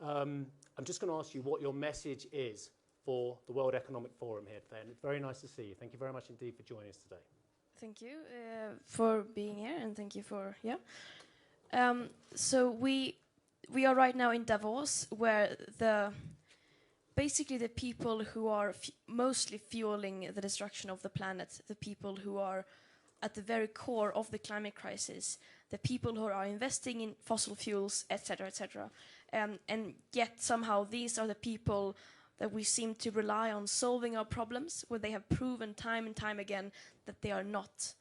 I'm just going to ask you what your message is for the World Economic Forum here today. And it's very nice to see you. Thank you very much indeed for joining us today. Thank you for being here, and thank you for, so we are right now in Davos, where basically the people who are mostly fueling the destruction of the planet, the people who are at the very core of the climate crisis, the people who are investing in fossil fuels, etc., and yet somehow these are the people that we seem to rely on solving our problems, where they have proven time and time again that they are not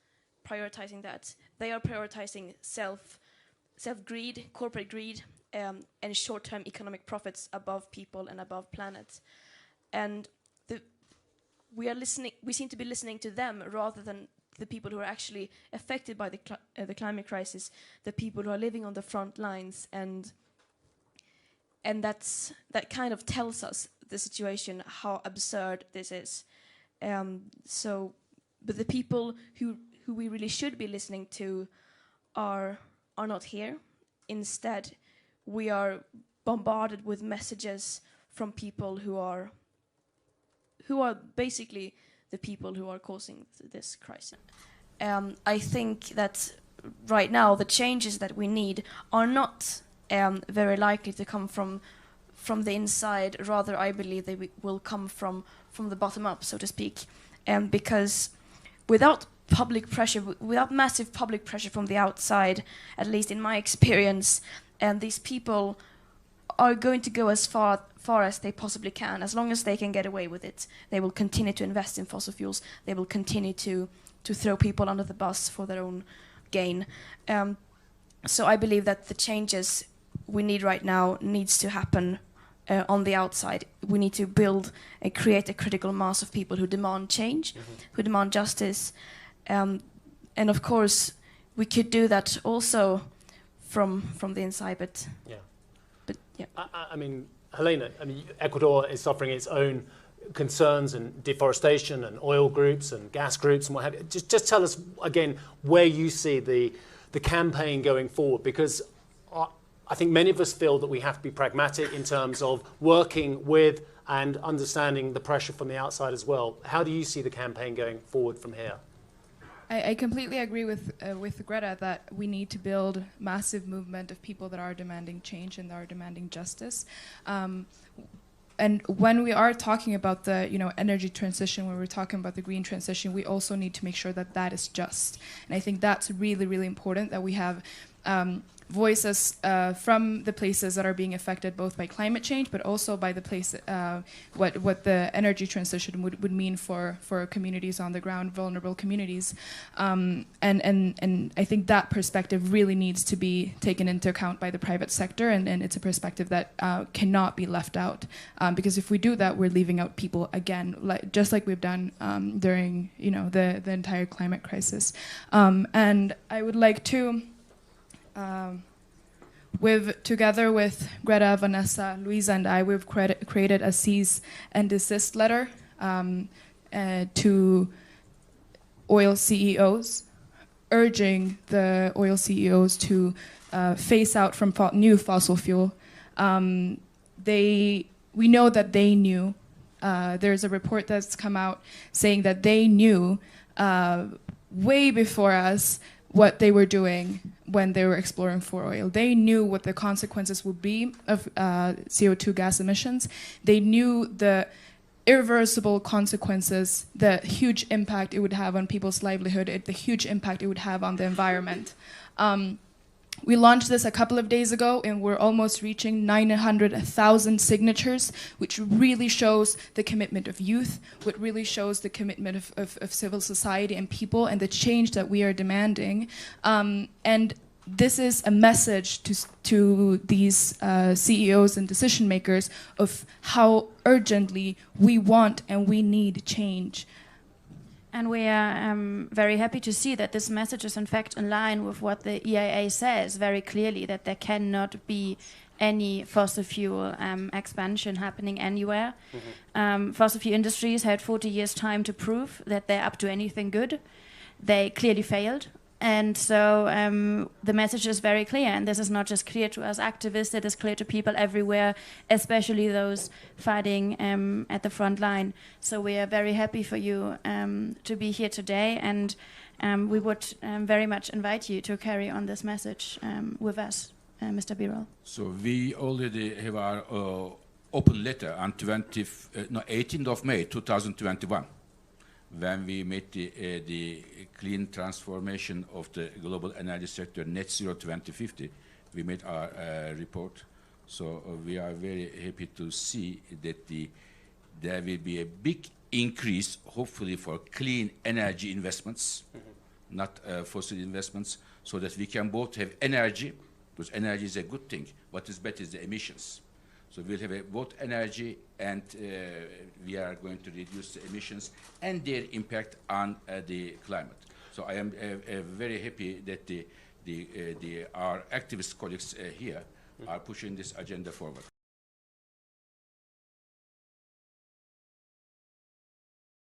prioritizing that. They are prioritizing self-greed, corporate greed, and short-term economic profits above people and above planet. And we seem to be listening to them rather than the people who are actually affected by the climate crisis, the people who are living on the front lines, and that kind of tells us the situation, how absurd this is. But the people who we really should be listening to are not here. Instead, we are bombarded with messages from people who are basically the people who are causing this crisis. I think that right now the changes that we need are not very likely to come from the inside. Rather, I believe they will come from the bottom up, so to speak. Because without public pressure, without massive public pressure from the outside, at least in my experience, these people are going to go as far as they possibly can. As long as they can get away with it, they will continue to invest in fossil fuels. They will continue to throw people under the bus for their own gain. So I believe that the changes we need right now needs to happen on the outside. We need to build and create a critical mass of people who demand change, who demand justice. And of course, we could do that also from the inside, but yeah. I mean, Helena, Ecuador is suffering its own concerns and deforestation and oil groups and gas groups and what have you. Just tell us again where you see the campaign going forward, because I think many of us feel that we have to be pragmatic in terms of working with and understanding the pressure from the outside as well. How do you see the campaign going forward from here? I completely agree with Greta that we need to build massive movement of people that are demanding change and that are demanding justice. And when we are talking about the energy transition, when we're talking about the green transition, we also need to make sure that that is just. And I think that's really, really important, that we have voices from the places that are being affected both by climate change, but also by the place what the energy transition would mean for communities on the ground, vulnerable communities, and I think that perspective really needs to be taken into account by the private sector, and it's a perspective that cannot be left out, because if we do that, we're leaving out people again, just like we've done during the entire climate crisis, and I would like to. Together with Greta, Vanessa, Luisa, and I, we've created a cease and desist letter to oil CEOs, urging the oil CEOs to phase out from new fossil fuel. We know that they knew. There's a report that's come out saying that they knew way before us what they were doing when they were exploring for oil. They knew what the consequences would be of CO2 gas emissions. They knew the irreversible consequences, the huge impact it would have on people's livelihood, the huge impact it would have on the environment. We launched this a couple of days ago, and we're almost reaching 900,000 signatures, which really shows the commitment of youth, what really shows the commitment of civil society and people, and the change that we are demanding. And this is a message to these CEOs and decision makers of how urgently we want and we need change. And we are very happy to see that this message is in fact in line with what the EIA says very clearly, that there cannot be any fossil fuel expansion happening anywhere. Fossil fuel industries had 40 years time to prove that they're up to anything good. They clearly failed. And so the message is very clear, and this is not just clear to us activists, it is clear to people everywhere, especially those fighting at the front line. So we are very happy for you to be here today, and we would very much invite you to carry on this message with us, Mr. Birol. So we already have our open letter on 18th of May 2021. When we made the clean transformation of the global energy sector net zero 2050, we made our report. So we are very happy to see that there will be a big increase, hopefully, for clean energy investments, not fossil investments, so that we can both have energy, because energy is a good thing. What is better is the emissions. So we'll have both energy, and we are going to reduce the emissions and their impact on the climate. So I am very happy that our activist colleagues here are pushing this agenda forward.